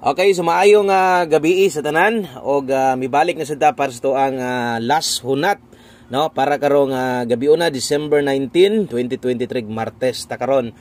Okay, so maayong gabi sa tanan og mibalik na sada para sa ang last hunat no para karong gabi una December 19, 2023 Martes ta karon.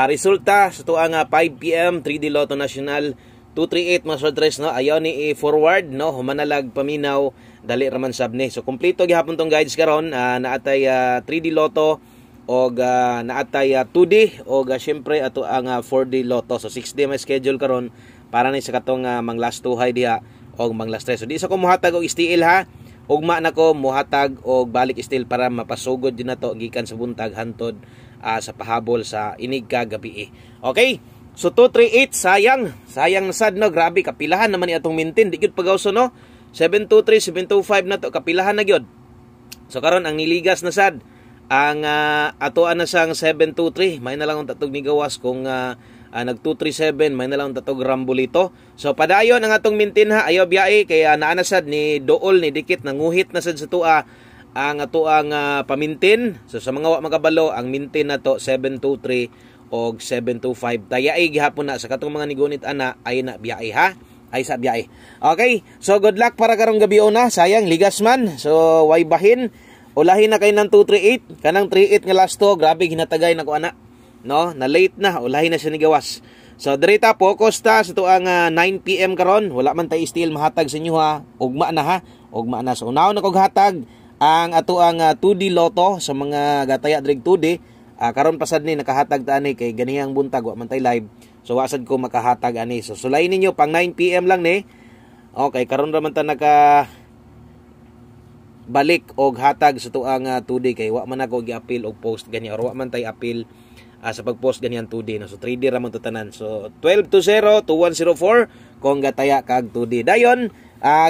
Resulta sa tuang 5 PM 3D Lotto National 238 mga sortres no ayaw ni i-forward no humanalag paminaw dali raman sabni. So kompleto gihapon tong guides karon naatay 3D Lotto og naatay 2D og syempre ato ang 4D Lotto. So 6D may schedule karon para ni sa katong mang last 2 hay diha og mang last 3. So di sa ko muhatag og STL ha. Ugma na ko muhatag og balik STL para mapasugod din nato gikan sa buntag hantod sa pahabol sa inig ka gabi. Okay? So 238 sayang na sad no, grabe kapilahan naman ni atong maintain di gyud pagawso no. 723 725 na to kapilahan na gyud. So karon ang niligas na sad ang atoan na sang 723 may na lang ang tatog migawas kung nag 237 may na lang tatog rambolito. So padayon ang atong maintain ha ayaw biyae kaya naana sad ni dool ni dikit nanguhit na sad sa tua ang ato ang pamintin. So sa mga wa makabalo ang maintain nato 723 og 725 dayay gihapon na sa katong mga nigunit ana ay na biyae ha ay sa biyae. Okay, so good luck para karong gabi una. Sayang ligas man, so way bahin ulahin na kay ng 238 kanang 38 nga last to grabe ginatagay na ko ana no na late na ulahin na siya ni gawas. So direta focus ta sa tuang 9 PM karon wala man tay still mahatag sa inyo ha ugma na ha ugma na. So unaw na kog hatag ang ato ang 2D Lotto sa mga gataya dreg 2D karon pasad ni nakahatag ta ani kay ganihang buntag wa man tay live so wasad ko makahatag ani. So sulay ninyo pang 9 PM lang ni. Okay karon ra man ta naka balik og hatag sa tuang 2D kay wa man ako gi-appeal og post gani or wa man tay appeal sa pag-post ganyan 2D no. So 3D ra man to tanan. So 1220-2104 kung gataya kag 2D. Dayon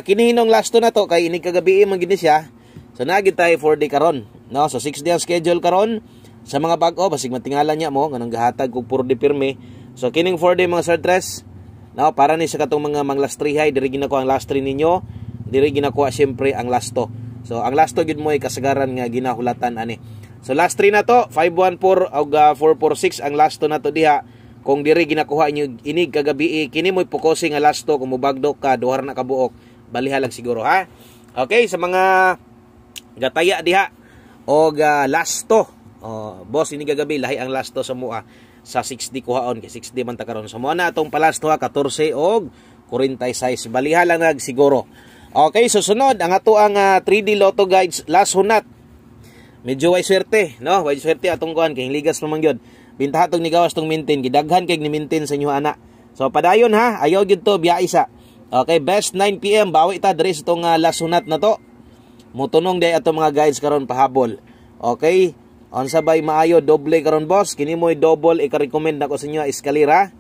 kinihinong last to na to kay inig kagabi man gini siya. So nagit tay 4D karon no. So 6 day ang schedule karon sa mga bag-o basig matingalan niya mo nganong gahatag kog 4D pirme. So kining 4D mga sortres no para ni sa katong mga mang last 3 hay diri ginakuha ang last 3 ninyo diri ginakuha syempre ang last to. So ang last to gid mo ay kasagaran nga ginahulatan ani. So last 3 na to 514 ug 446 ang last to na to diha. Kung diri ginakuha inyo inig kagabi kini mo'y focusing nga last to kung mobagdo ka duhar na kabuok baliha lang siguro ha. Okay sa mga gataya diha og last to boss ini kagabi lahi ang last to sa mua sa 6D kuhaon kay 6D man ta karon. So mo na atong palast to 14 og 46 baliha lang nag siguro. Okay so sunod ang ato ang 3D Lotto guides last hunat. Medyo way swerte, no? Way swerte atong kuan kay ligas naman gyud. Bintaha tong ni gawas tong maintain, gidaghan kay ni maintain sa inyo ana. So padayon ha, ayaw gyud to biya isa. Okay, best 9 PM bawi ta diri sa tong last hunat na to. Mutunong day ato mga guides karon pahabol. Okay? Unsa bay maayo doble karon boss? Kini mo'y double ika-recommend nako sa inyo eskalera.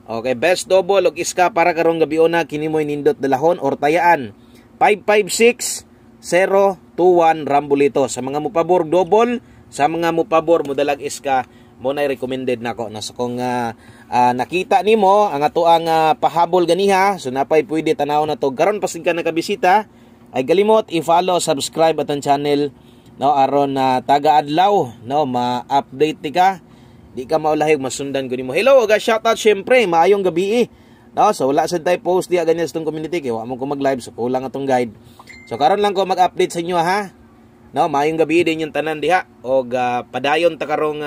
Okay, best double og iska para karong gabi una kini mo'y nindot dalahon or tayaan. 556 021 rambolito. Sa mga mupabor double, sa mga mupabor modalag iska mo na recommended nako na sa kung nakita nimo ang ato ang pahabol ganiha so napay pwede tanaw na to karon pasig ka nakabisita ay galimot i-follow subscribe atong channel no aron taga-adlaw no ma-update ti ka di ka maulahig masundan ko nimo. Hello aga shoutout syempre maayong gabi no so wala sad tay post diha ganyan sa tong community kay wa mo ko mag-live so kulang atong guide. So karon lang ko mag-update sa inyo ha. No, maayong gabi din yung tanan diha og padayon ta karong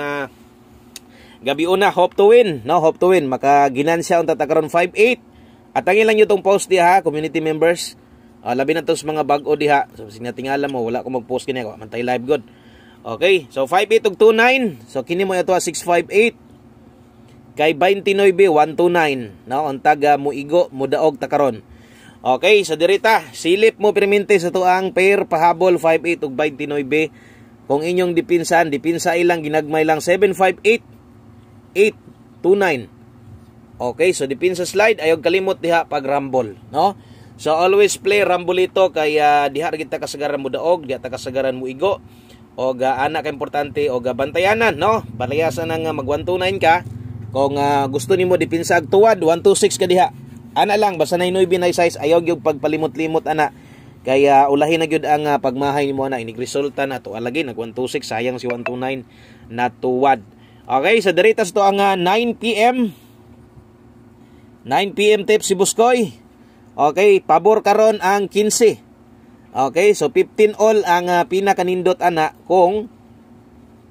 gabi una hope to win, no, hope to win. Makaginansya unta ta karon 58. Atangin lang niyo tong post diha ha, community members. Labi na to sa mga bag-o diha. So sinatingala mo wala ko mag-post kini ko mantay live god. Okay, so 58 ug 29. So kini mo ato 658 kay 29 129, no, untag muigo mudaog ta karon. Okay, so dirita, silip mo permente sa tuang pair pahabol 58 ug 29. Kung inyong dipinsa ilang ginagmay lang 758 829. Okay, so dipinsa slide ayog kalimot diha pag rumble, no? So always play rambolito kay diha kita kasagaran mo daog, diha ta kasagaran mo igo. Og anak ka importante og bantayanan, no? Balayasan nga mag 129 ka. Kung gusto nimo dipinsa ag tuwad 126 ka diha. Ana lang basta nay 9 nay size ayaw gyud pagpalimot-limot ana kaya ulahin na gyud ang pagmahay nimo ana inig resulta na to alagi nag 126 sayang si 129 na tuwad. Okay, sa diritas to ang 9 PM 9 PM tip si Buskoy. Okay, pabor karon ang 15. Okay, so 15 all ang pinakanindot ana kung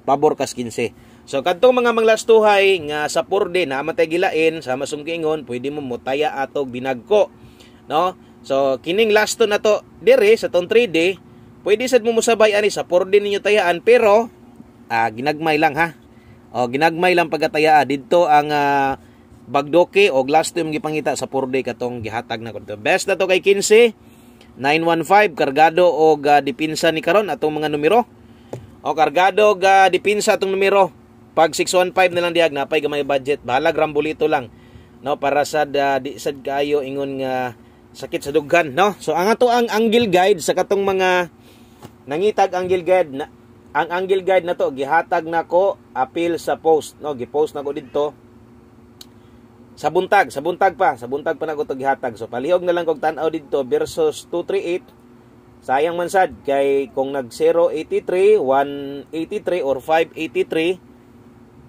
pabor kas 15. So kadtong mga manglastuhay nga sa purde na matay gilain sa masungkingon, pwede mo mutaya atog binagko, no? So kining lasto na to dire sa tong 3D, pwede sad mo musabay ani sa purde ninyo tayaan, pero ginagmay lang ha. O ginagmay lang pagkataya didto ang bagdoke o lasto yung gipangita sa purde katong gihatag na ko. Best na to kay 15, 915 kargado o dipinsa ni karon atong mga numero. O kargado dipinsa atong numero. Pag 615 na lang diag napay gamay budget, bahala grambolito lang. No, para sa di sad kayo ingon nga sakit sa dughan, no? So ang ato ang angle guide sa katong mga nangitag angle guide na ang angle guide na to gihatag nako appeal sa post, no? Gi-post nako didto sa buntag pa nako to gihatag. So palihog na lang kog tan-aw didto versus 238. Sayang man sad kay kung nag 083, 183 or 583,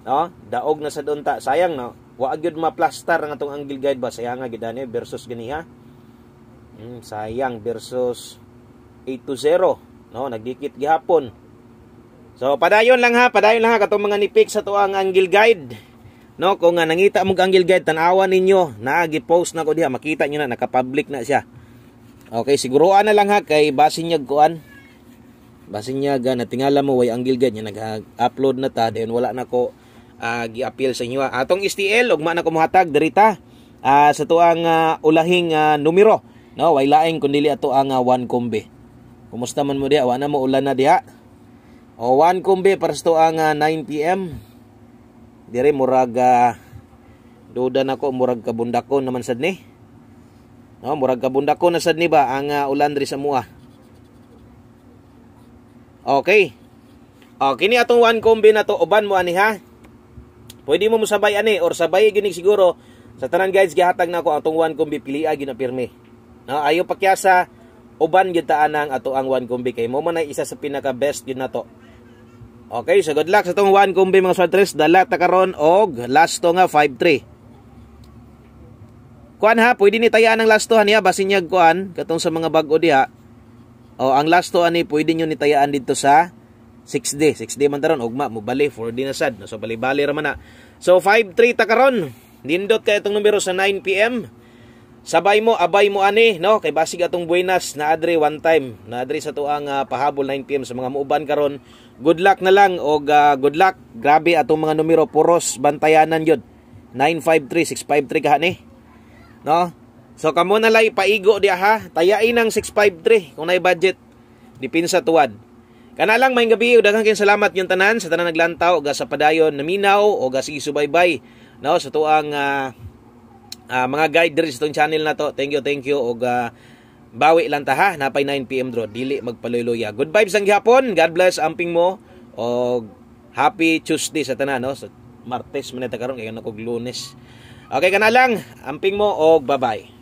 no? Daog na sa unta. Sayang, no? Wa gyud ma-plaster ang atong angle guide ba, sayang nga gid ani versus ganiha. Sayang versus 820, no? Nagdikit gihapon. So padayon lang ha katong mga nipik sa tuang angle guide. No, kung nangita mo angle guide, tan-awan ninyo na gi-post na ko diha, makita niyo na naka-public na siya. Okay, siguruan na lang ha kay basin niya kuan. Basin niya natingala mo way angle guide niya nag-upload na ta, then wala na ko gi-appeal sa inyo. Atong STL ugma na ko mohatag dirita sa tuang ulahing numero. No, way laing kundi ato ang 1 kombe. Kumusta man mo diha? Wa na mo ulan na diha. O 1 kombe para sa tuang 9 PM. Dire murag duda nako murag kabundakon naman sad ni. No, murag kabundakon na sad ni ba ang ulan diri sa mua. Okay. Kini atong 1 kombe na to uban mo ani ha. Pwede mo musabay ani or sabay ginig siguro sa tanan guys gihatag nako atong 1 kombe pilia gyud na pirmi. No, ayo pakyasa uban gyud ta anang ato ang 1 kombe kay mo man ay isa sa pinaka best gyud na to. Okay, so good luck sa itong 1 kombe mga swadres. Dala ta karon og lasto nga 5-3. Kuan ha, pwede ni tayaan ang lastohan niya basin niya kuan katong sa mga bag-o diha. O ang lasto ani pwede niyo ni tayaan dito sa 6D. 6D man taron ugma mo bali 4D na sad. So bali-bali ra man na. So 5-3 ta karon. Nindot kay itong numero sa 9 PM. Sabay mo, abay mo ani, no? Kay basig atong buenas na adre one time. Na adre sa tuang pahabol 9 PM sa mga muuban karon. Good luck na lang o good luck. Grabe atong mga numero puros bantayanan yun. 953 653 ka ni. No? So kamo na lay paigo diha ha. Tayain ang 653 kung nay budget. Dipinsa tuwad. Kana lang may gabi daghang kay salamat yung tanan sa tanan naglantaw ga sa padayon naminaw o ga sige subaybay. No, sa tuang mga guide diri sa itong channel na to. Thank you og bawi lang ta ha, napay 9 PM draw, dili magpaluloya. Good vibes ang gihapon, God bless amping mo og happy Tuesday sa tanan, no? So, Martes man ta karon kay nako Lunes. Okay kana lang, amping mo og bye-bye.